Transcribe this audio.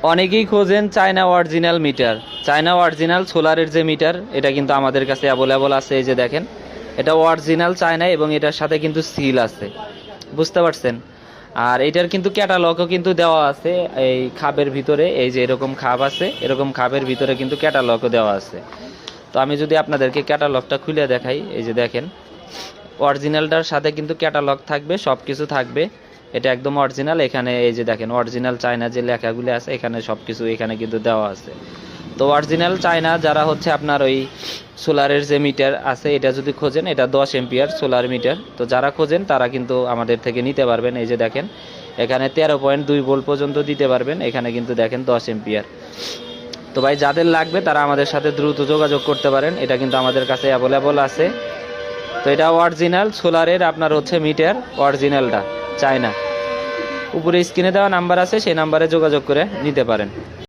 অনেকেই খোঁজেন China original meter. China original সোলারের যে মিটার, এটা কিন্তু আমাদের কাছে অ্যাভেলেবল আছে। এই যে দেখেন, এটা অরিজিনাল চায়না এবং এটার সাথে কিন্তু সিল আছে, বুঝতে পারছেন। আর এটার কিন্তু ক্যাটালগও কিন্তু দেওয়া আছে এই খাবের ভিতরে। এই যে এরকম খাব আছে, এরকম খাবের ভিতরে কিন্তু ক্যাটালগও দেওয়া আছে। তো আমি যদি আপনাদেরকে ক্যাটালগটা খুলে দেখাই, এই যে দেখেন, অরিজিনালটার সাথে কিন্তু ক্যাটালগ থাকবে, সব কিছু থাকবে। এটা একদম অরিজিনাল। এখানে এই যে দেখেন অরিজিনাল চায়না যে লেখাগুলি আছে, এখানে সব কিছু এখানে কিন্তু দেওয়া আছে। তো অরিজিনাল চায়না যারা হচ্ছে আপনার ওই সোলারের যে মিটার আছে, এটা যদি খোঁজেন, এটা 10 এম্পিয়ার সোলার মিটার। তো যারা খোঁজেন তারা কিন্তু আমাদের থেকে নিতে পারবেন। এই যে দেখেন, এখানে 13.2 ভোল্ট পর্যন্ত দিতে পারবেন। এখানে কিন্তু দেখেন 10 এম্পিয়ার। তো ভাই যাদের লাগবে তারা আমাদের সাথে দ্রুত যোগাযোগ করতে পারেন। এটা কিন্তু আমাদের কাছে অ্যাভেলেবল আছে। তো এটা অরিজিনাল সোলারের আপনার হচ্ছে মিটার, অরিজিনালটা চায়না। উপরে স্ক্রিনে দেওয়া নাম্বার আছে, সেই নাম্বারে যোগাযোগ করে নিতে পারেন।